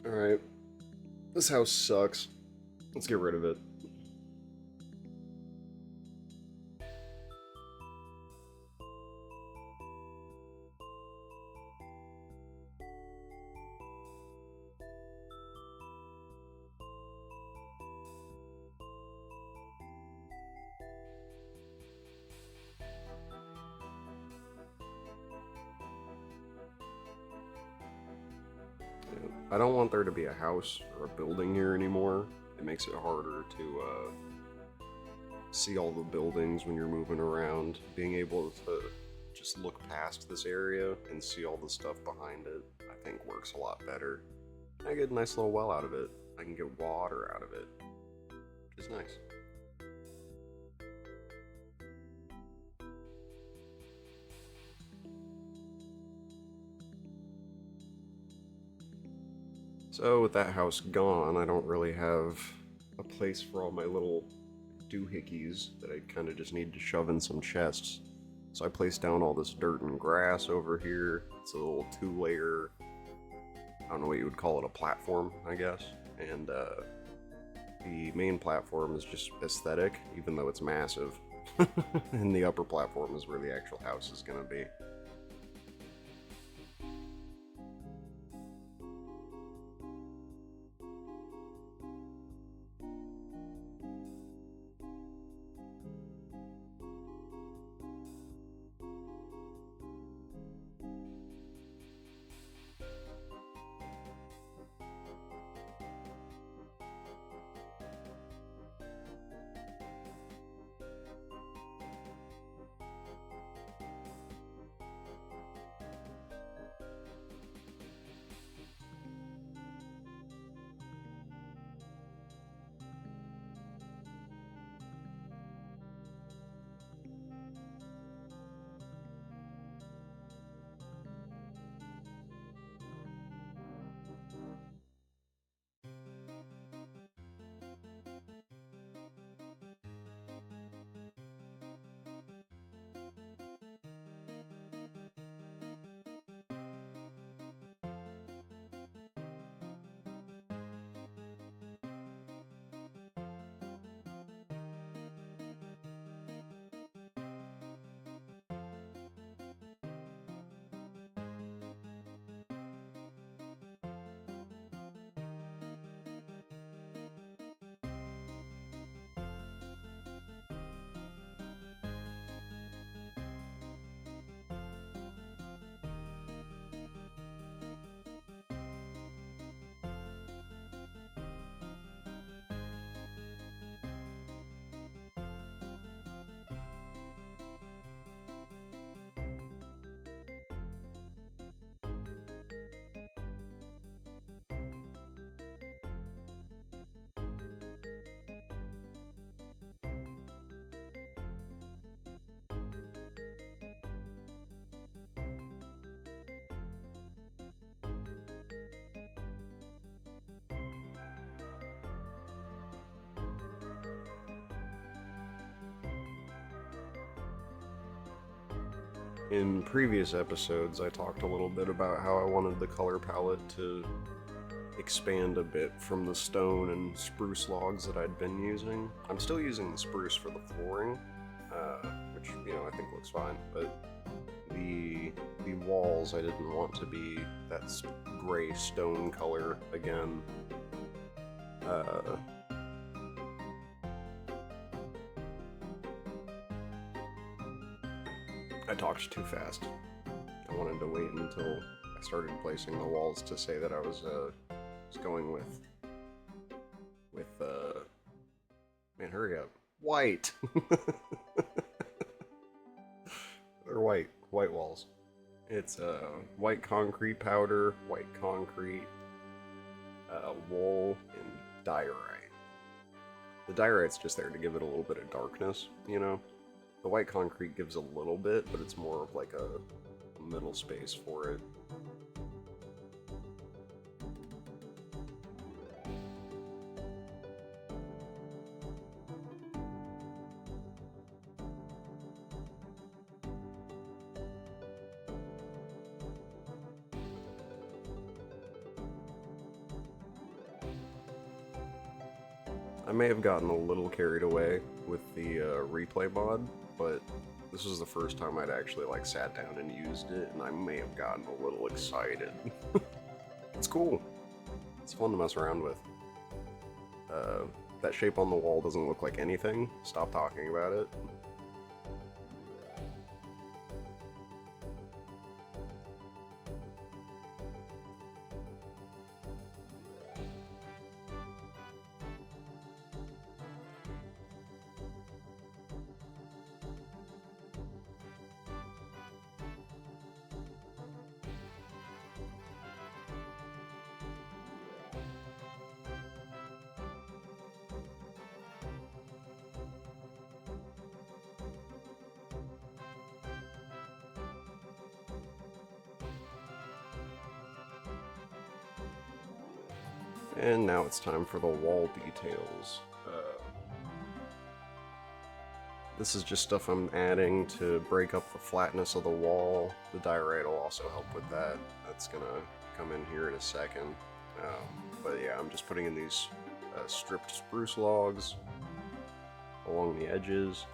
Alright, this house sucks. Let's get rid of it. I don't want there to be a house or a building here anymore. It makes it harder to see all the buildings when you're moving around. Being able to just look past this area and see all the stuff behind it, I think works a lot better. I get a nice little well out of it. I can get water out of it, which is nice. So with that house gone, I don't really have a place for all my little doohickeys that I kind of just need to shove in some chests. So I placed down all this dirt and grass over here. It's a little two-layer, I don't know what you would call it, a platform, I guess. And the main platform is just aesthetic, even though it's massive. And the upper platform is where the actual house is going to be. In previous episodes, I talked a little bit about how I wanted the color palette to expand a bit from the stone and spruce logs that I'd been using. I'm still using the spruce for the flooring, which, I think looks fine, but the walls I didn't want to be that gray stone color again. I talked too fast. I wanted to wait until I started placing the walls to say that I was going with man, hurry up. White. They're white walls. It's white concrete powder, white concrete, wool, and diorite. The diorite's just there to give it a little bit of darkness, The white concrete gives a little bit, but it's more of like a middle space for it. I may have gotten a little carried away with the replay mod, but this was the first time I'd actually like sat down and used it, and I may have gotten a little excited. It's cool. It's fun to mess around with. That shape on the wall doesn't look like anything. Stop talking about it. And now it's time for the wall details. This is just stuff I'm adding to break up the flatness of the wall. The diorite will also help with that. That's gonna come in here in a second. But yeah, I'm just putting in these stripped spruce logs along the edges.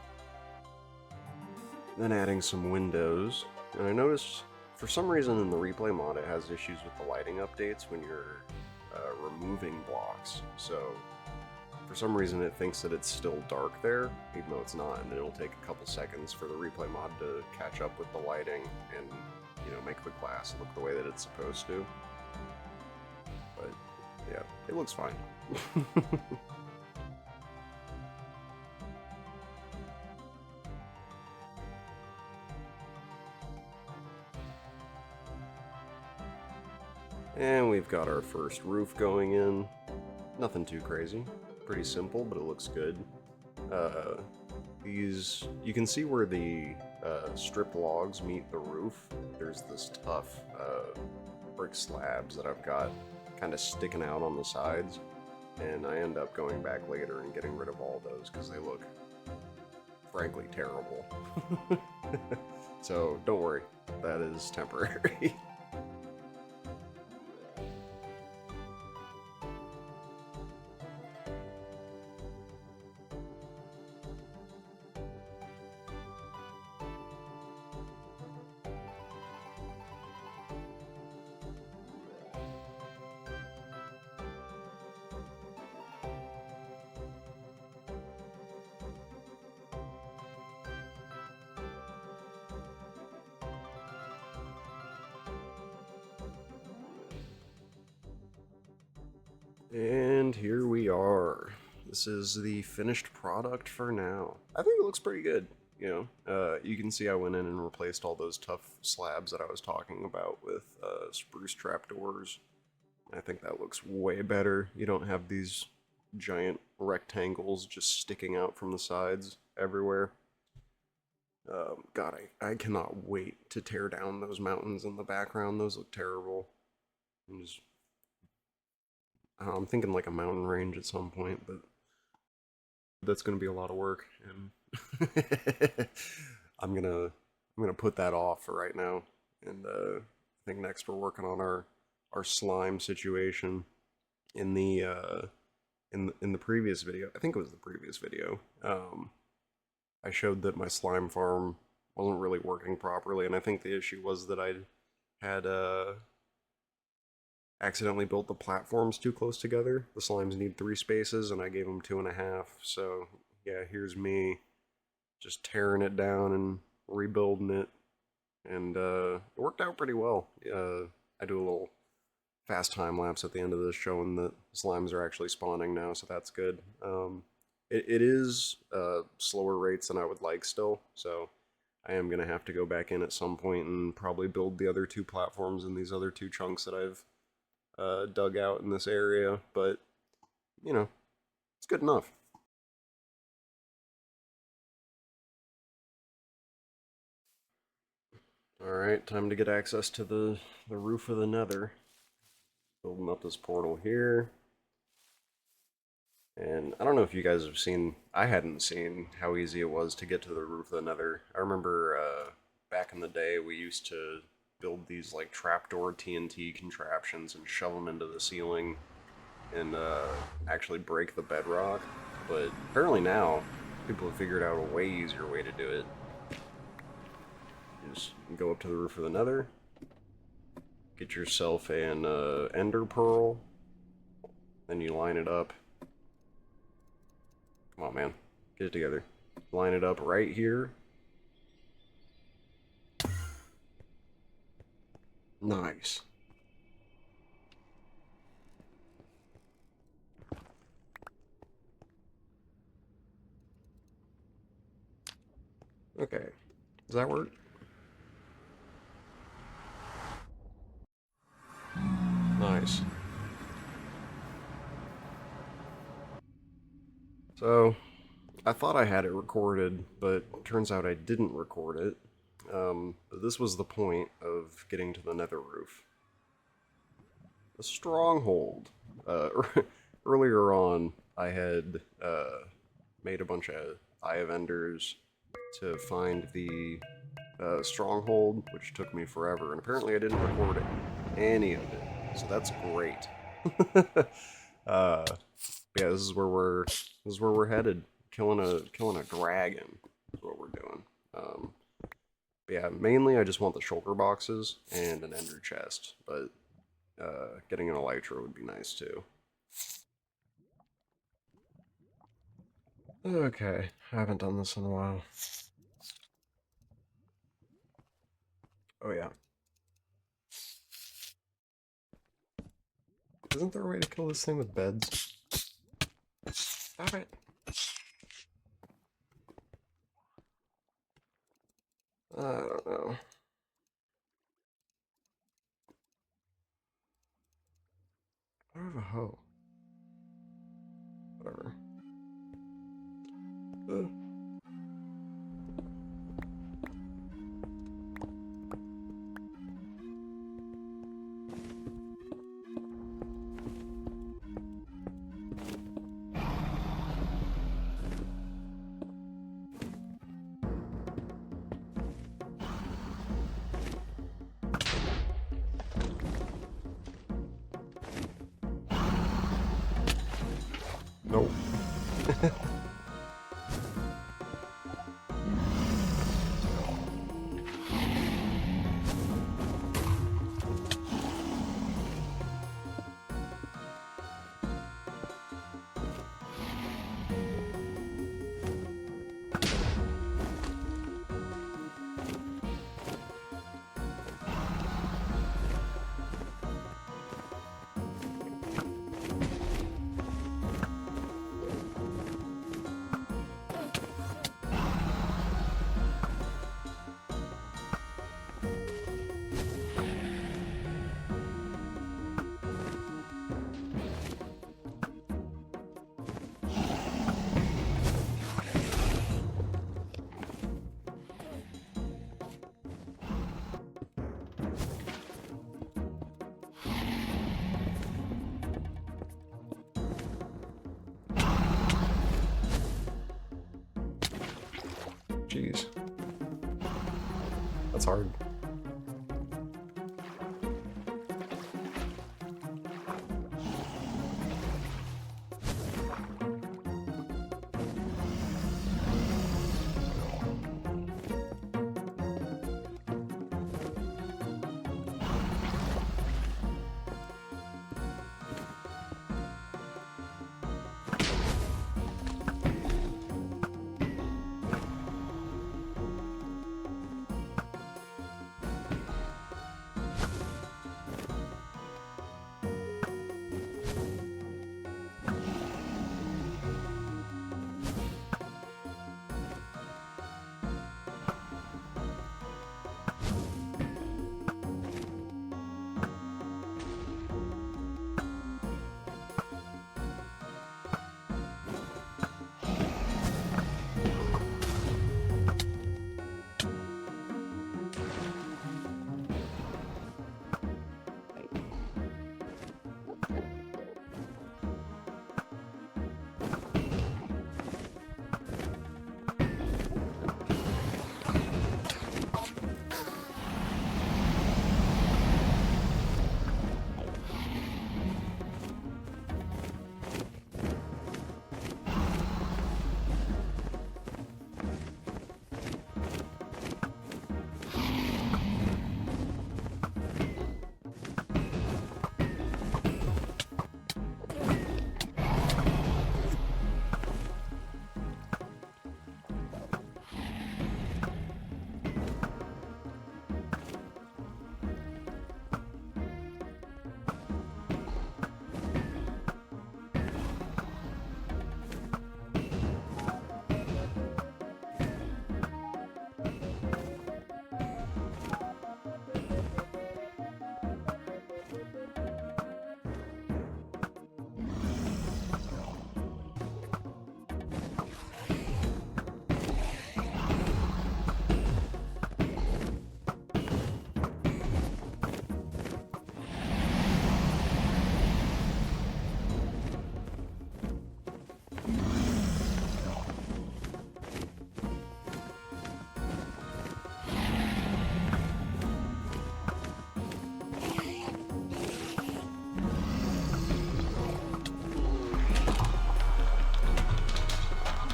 Then adding some windows. And I noticed, for some reason in the replay mod, it has issues with the lighting updates when you're removing blocks. So for some reason it thinks that it's still dark there, even though it's not, and it'll take a couple seconds for the replay mod to catch up with the lighting and, you know, make the glass look the way that it's supposed to. But yeah, it looks fine. And we've got our first roof going in. Nothing too crazy. Pretty simple, but it looks good. You can see where the stripped logs meet the roof. There's this tough brick slabs that I've got kind of sticking out on the sides. And I end up going back later and getting rid of all those because they look, frankly, terrible. So don't worry, that is temporary. And here we are. This is the finished product for now. I think it looks pretty good, you know. You can see I went in and replaced all those tough slabs that I was talking about with spruce trapdoors. I think that looks way better. You don't have these giant rectangles just sticking out from the sides everywhere. God, I cannot wait to tear down those mountains in the background. Those look terrible. I'm thinking like a mountain range at some point, but that's going to be a lot of work, and I'm gonna put that off for right now. And I think next we're working on our slime situation. In the in the previous video, I think it was the previous video, I showed that my slime farm wasn't really working properly, and I think the issue was that I had accidentally built the platforms too close together. The slimes need 3 spaces, and I gave them 2.5. So yeah, here's me just tearing it down and rebuilding it, and it worked out pretty well. I do a little fast time lapse at the end of this showing that slimes are actually spawning now, so that's good. It is slower rates than I would like still, so I am gonna have to go back in at some point and probably build the other 2 platforms in these other 2 chunks that I've dug out in this area, but you know, it's good enough. Alright, time to get access to the roof of the Nether. Building up this portal here. And I don't know if you guys have seen, I hadn't seen how easy it was to get to the roof of the Nether. I remember back in the day we used to build these like trapdoor TNT contraptions and shove them into the ceiling. and actually break the bedrock. But apparently now, people have figured out a way easier way to do it. You just go up to the roof of the Nether, get yourself an Ender Pearl, then you line it up. Come on, man. Get it together. Line it up right here. Nice. Okay. Does that work? Nice. So, I thought I had it recorded, but turns out I didn't record it. But this was the point of getting to the Nether roof. A stronghold. Earlier on, I had made a bunch of Eye of Enders to find the stronghold, which took me forever, and apparently I didn't record any of it, so that's great. Yeah, this is where we're headed. Killing a dragon is what we're doing. Yeah, mainly I just want the shulker boxes and an ender chest, but getting an elytra would be nice too. Okay, I haven't done this in a while. Oh yeah. Isn't there a way to kill this thing with beds? Stop it. I don't know. I don't have a hoe. Whatever. Nope. Jeez. That's hard.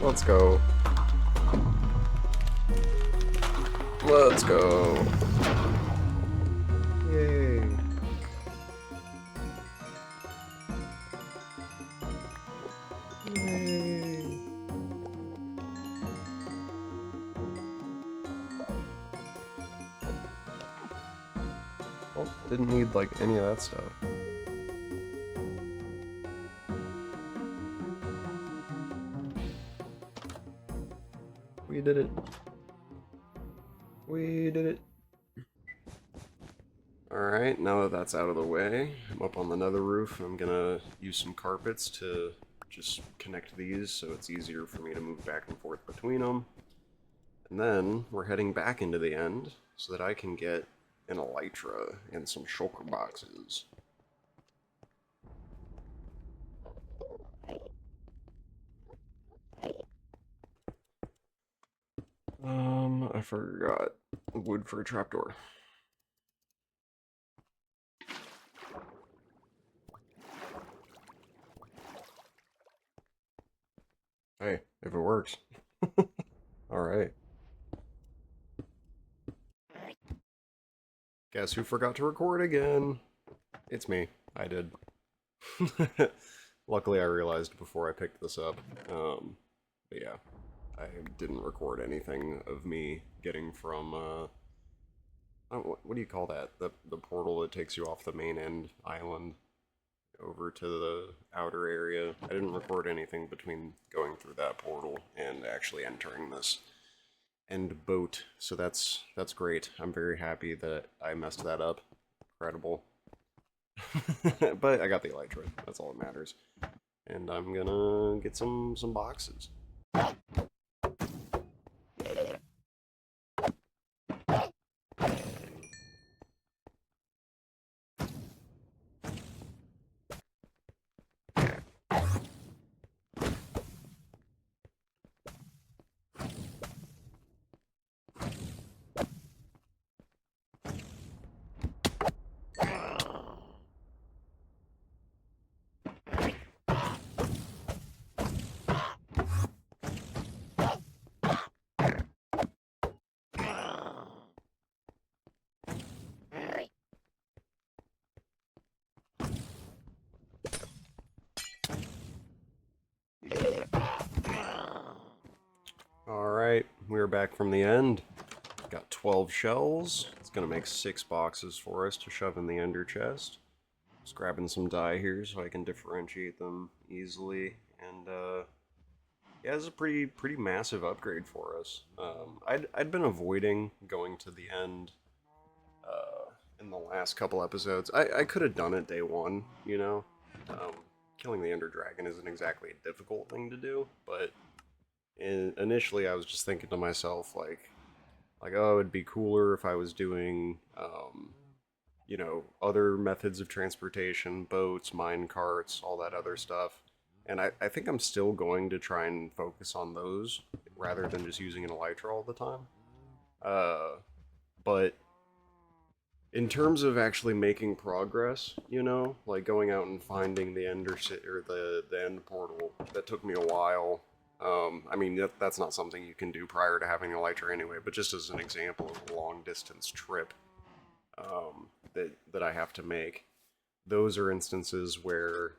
Let's go. Let's go. Yay. Yay. Well, didn't need like any of that stuff. We did it. We did it. Alright, now that that's out of the way, I'm up on the nether roof. I'm gonna use some carpets to just connect these so it's easier for me to move back and forth between them. And then we're heading back into the end so that I can get an elytra and some shulker boxes. I forgot wood for a trapdoor. Hey, if it works. Alright. Guess who forgot to record again? It's me. I did. Luckily, I realized before I picked this up. But yeah, I didn't record anything of me getting from, what do you call that? The portal that takes you off the main end island over to the outer area. I didn't record anything between going through that portal and actually entering this end boat, so that's great. I'm very happy that I messed that up. Incredible. But I got the elytra. That's all that matters. And I'm gonna get some boxes. Alright, we're back from the end. Got 12 shells. It's gonna make 6 boxes for us to shove in the ender chest. Just grabbing some dye here so I can differentiate them easily. And yeah, this is a pretty massive upgrade for us. I'd been avoiding going to the end in the last couple episodes. I could have done it day one, you know. Killing the Ender Dragon isn't exactly a difficult thing to do, but initially I was just thinking to myself like oh, it'd be cooler if I was doing you know, other methods of transportation, boats, mine carts, all that other stuff. And I think I'm still going to try and focus on those rather than just using an elytra all the time. But in terms of actually making progress, you know, like going out and finding the ender or the end portal, that took me a while. I mean, that's not something you can do prior to having a elytra anyway, but just as an example of a long distance trip that I have to make, those are instances where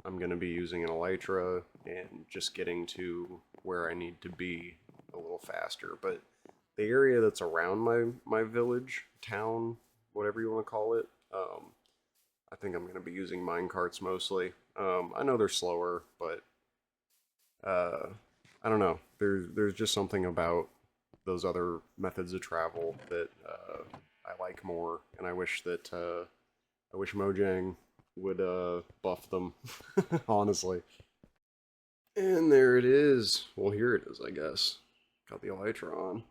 I'm going to be using an elytra and just getting to where I need to be a little faster. But the area that's around my village, town, whatever you want to call it, I think I'm going to be using mine carts mostly. I know they're slower, but I don't know. There's just something about those other methods of travel that I like more, and I wish Mojang would buff them, honestly. And there it is. Well, here it is, I guess. Got the elytra on.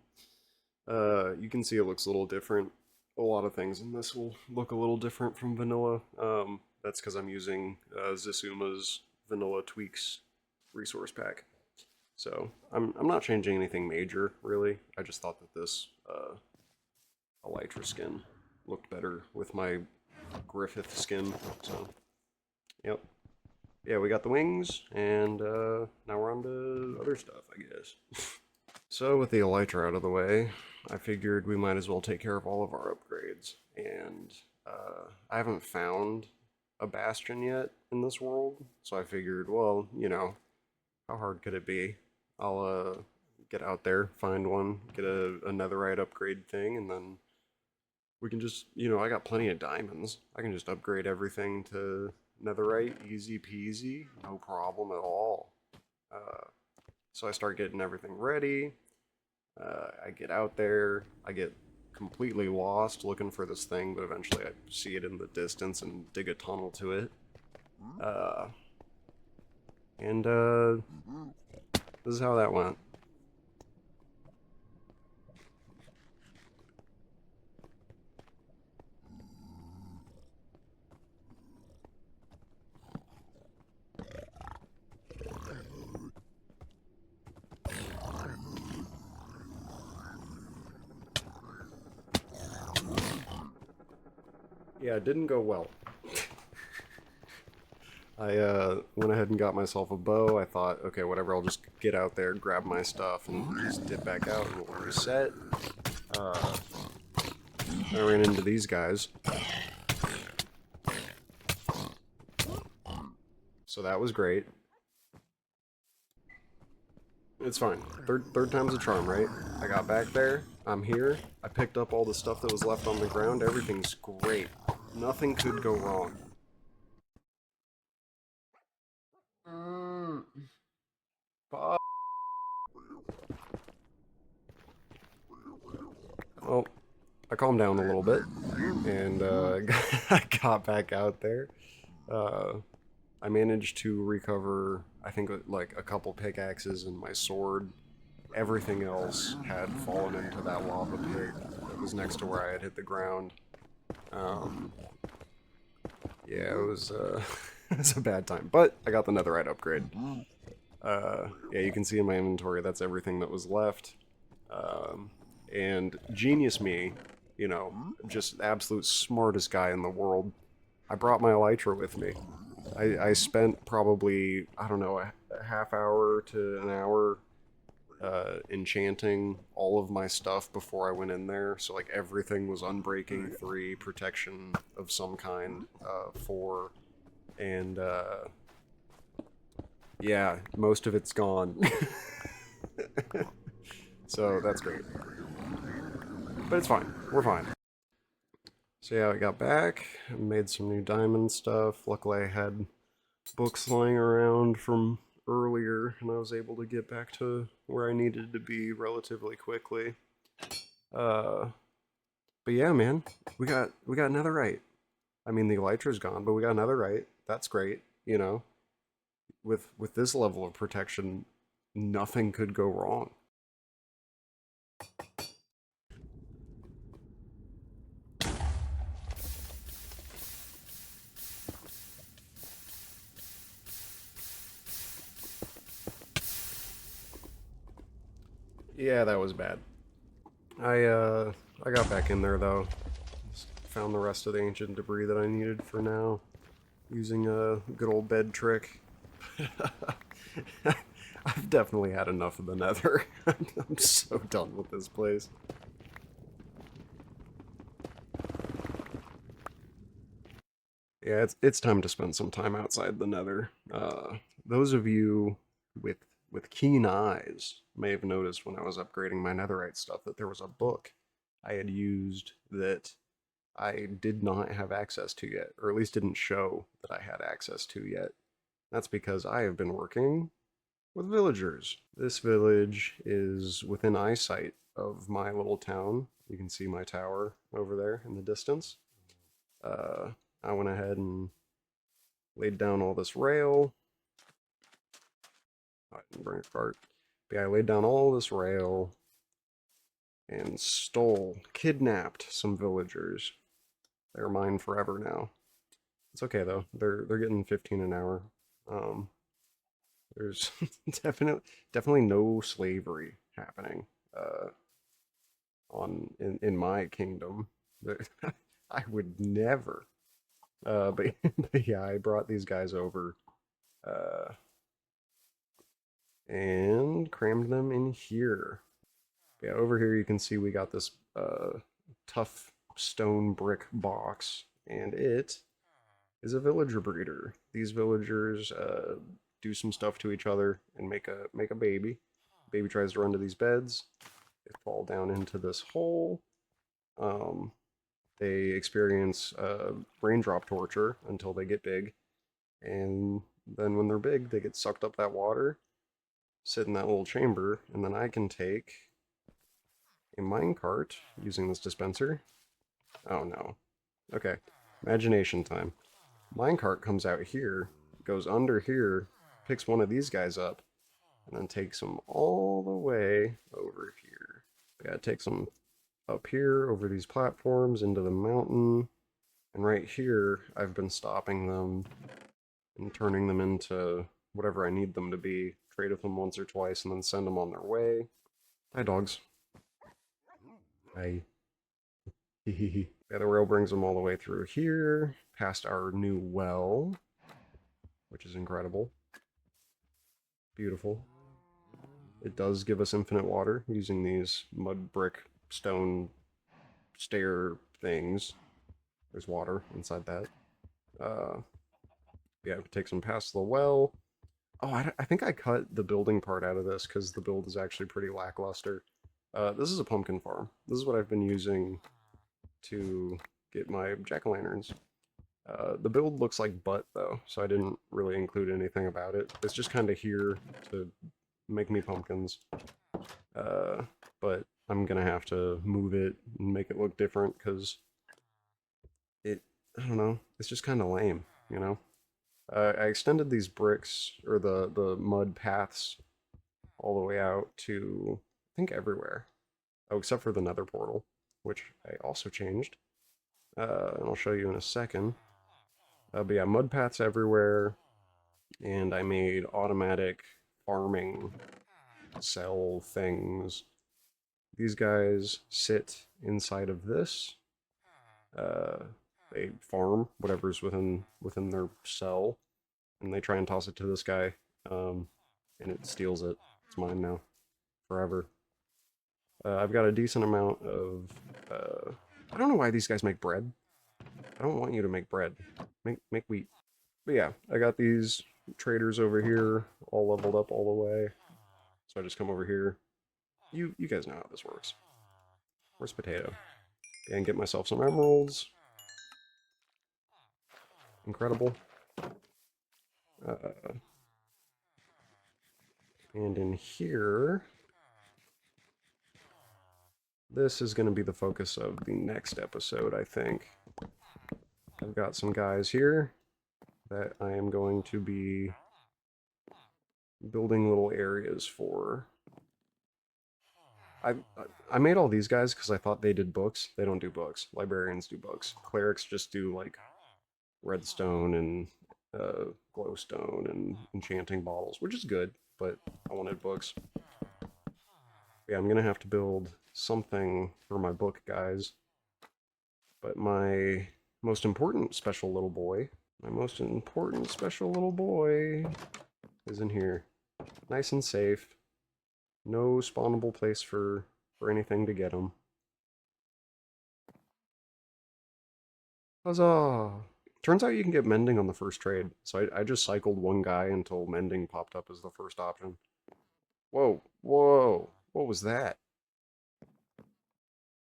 You can see it looks a little different. A lot of things in this will look a little different from vanilla. That's because I'm using Zisuma's Vanilla Tweaks resource pack. So I'm not changing anything major, really. I just thought that this elytra skin looked better with my Griffith skin. So, yep. Yeah, we got the wings, and now we're on to other stuff, I guess. So with the elytra out of the way, I figured we might as well take care of all of our upgrades. And I haven't found a bastion yet in this world, so I figured, well, how hard could it be? I'll get out there, find one, get a netherite upgrade thing, and then we can just, I got plenty of diamonds. I can just upgrade everything to netherite, easy peasy, no problem at all. Uh, so I start getting everything ready. I get out there. I get completely lost looking for this thing, but eventually I see it in the distance and dig a tunnel to it. Uh, and this is how that went. Yeah, it didn't go well. I went ahead and got myself a bow. I thought, okay, whatever, I'll just get out there, grab my stuff, and just dip back out, and we'll reset. Uh, I ran into these guys, so that was great. It's fine. Third time's a charm, right? I got back there. I'm here. I picked up all the stuff that was left on the ground. Everything's great. Nothing could go wrong. Fuck. Well, I calmed down a little bit, and I got back out there. Uh, I managed to recover, I think, like a couple pickaxes and my sword. Everything else had fallen into that lava pit that was next to where I had hit the ground. Um, yeah, it was it was a bad time, but I got the netherite upgrade. Yeah, you can see in my inventory that's everything that was left. Um, and genius me, just absolute smartest guy in the world. I brought my elytra with me. I spent probably, I don't know, a half hour to an hour enchanting all of my stuff before I went in there. So, like, everything was unbreaking 3, protection of some kind 4, and yeah, most of it's gone. So, that's great. But it's fine. We're fine. So, yeah, I got back, made some new diamond stuff. Luckily, I had books lying around from earlier, and I was able to get back to where I needed to be relatively quickly. Uh, but yeah, man, we got netherite. I mean, the elytra's gone, but we got netherite. That's great. With this level of protection, nothing could go wrong. Yeah, that was bad. I got back in there though. Just found the rest of the ancient debris that I needed for now, using a good old bed trick. I've definitely had enough of the Nether. I'm so done with this place. Yeah, it's time to spend some time outside the Nether. Those of you with with keen eyes may have noticed when I was upgrading my Netherite stuff that there was a book I had used that I did not have access to yet, or at least didn't show that I had access to yet. That's because I have been working with villagers. This village is within eyesight of my little town. You can see my tower over there in the distance. Uh, I went ahead and laid down all this rail. I didn't bring a cart. But yeah, I laid down all this rail and kidnapped some villagers. They're mine forever now. It's okay though. They're getting 15 an hour. Um, there's definitely no slavery happening in my kingdom. I would never. But, but yeah, I brought these guys over Uh, and crammed them in here. Yeah, over here you can see we got this tough stone brick box, and it is a villager breeder. These villagers do some stuff to each other and make a baby. Baby tries to run to these beds. They fall down into this hole. Um, they experience raindrop torture until they get big, and then when they're big, they get sucked up that water, sit in that little chamber, and then I can take a minecart using this dispenser. Oh no. Okay. Imagination time. Minecart comes out here, goes under here, picks one of these guys up, and then takes them all the way over here. Yeah, it takes them up here over these platforms into the mountain. And right here, I've been stopping them and turning them into whatever I need them to be. Trade with them once or twice and then send them on their way. Hi, dogs. Hi. Yeah, the rail brings them all the way through here, past our new well, which is incredible. Beautiful. It does give us infinite water using these mud brick stone stair things. There's water inside that. Uh, yeah, it takes them past the well. Oh, I think I cut the building part out of this because the build is actually pretty lackluster. This is a pumpkin farm. This is what I've been using to get my jack-o'-lanterns. The build looks like butt, though, so I didn't really include anything about it. It's just kind of here to make me pumpkins. But I'm gonna have to move it and make it look different, because I don't know, it's just kind of lame, you know? I extended these bricks, or the mud paths, all the way out to, I think, everywhere. Oh, except for the nether portal, which I also changed. And I'll show you in a second. But yeah, mud paths everywhere, and I made automatic farming cell things. These guys sit inside of this. Uh, they farm whatever's within their cell, and they try and toss it to this guy, and it steals it. It's mine now, forever. I've got a decent amount of. I don't know why these guys make bread. I don't want you to make bread. Make wheat. But yeah, I got these traders over here, all leveled up all the way. So I just come over here. You guys know how this works. Where's potato? And get myself some emeralds. Incredible. Uh, and in here, this is going to be the focus of the next episode, I think. I've got some guys here that I am going to be building little areas for. I I made all these guys because I thought they did books. They don't do books. Librarians do books. Clerics just do like redstone and glowstone and enchanting bottles, which is good, but I wanted books. Yeah, I'm gonna have to build something for my book guys. But my most important special little boy, my most important special little boy is in here. Nice and safe. No spawnable place for anything to get him. Huzzah! Turns out you can get mending on the first trade, so I just cycled one guy until mending popped up as the first option. Whoa, whoa, what was that?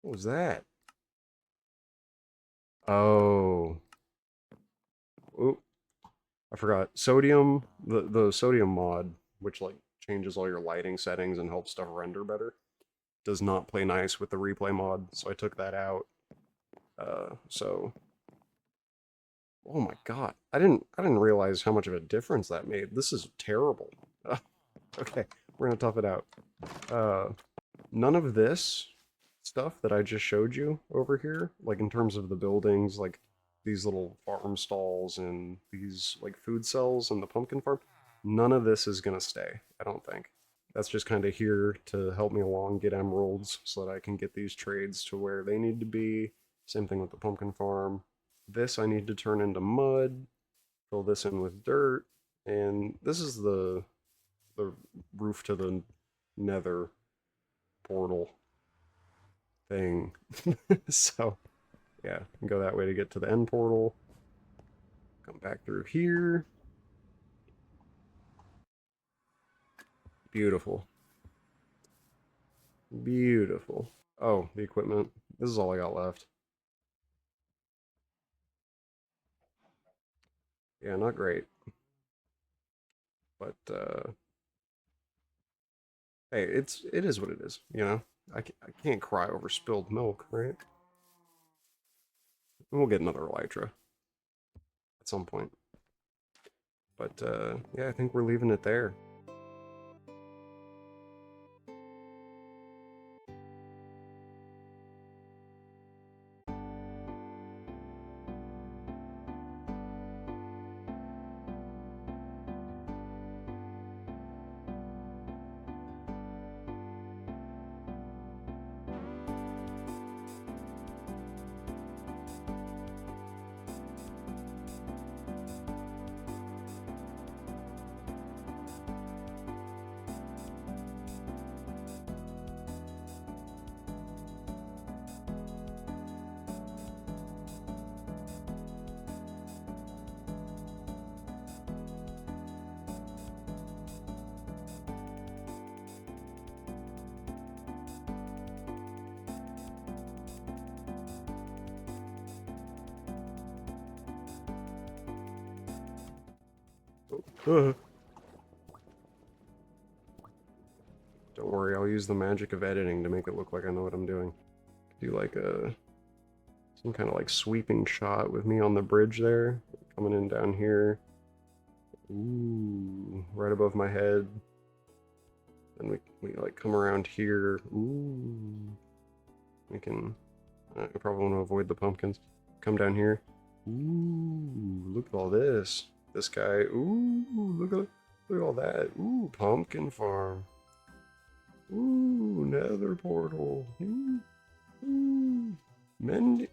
What was that? Oh, oop, I forgot. Sodium, the sodium mod, which like changes all your lighting settings and helps stuff render better, does not play nice with the replay mod, so I took that out. So oh my god. I didn't realize how much of a difference that made. This is terrible. Okay, we're gonna tough it out. Uh, None of this stuff that I just showed you over here, like in terms of the buildings, like these little farm stalls and these like food cells and the pumpkin farm, none of this is gonna stay, I don't think. That's just kind of here to help me along, get emeralds so that I can get these trades to where they need to be. Same thing with the pumpkin farm. This I need to turn into mud, fill this in with dirt, And this is the roof to the nether portal thing. So, yeah, go that way to get to the end portal. Come back through here. Beautiful. Beautiful. Oh, the equipment. This is all I got left. Yeah, not great. But hey, it is what it is, you know? I can't cry over spilled milk, right? We'll get another Elytra at some point. But yeah, I think we're leaving it there. Don't worry, I'll use the magic of editing to make it look like I know what I'm doing. Do like some kind of like sweeping shot with me on the bridge there, coming in down here. Ooh, right above my head. Then we like come around here. Ooh, we can. I probably want to avoid the pumpkins. Come down here. Ooh, look at all this. This guy. Ooh, look at all that. Ooh, pumpkin farm. Ooh, nether portal. Ooh, ooh. Mendy.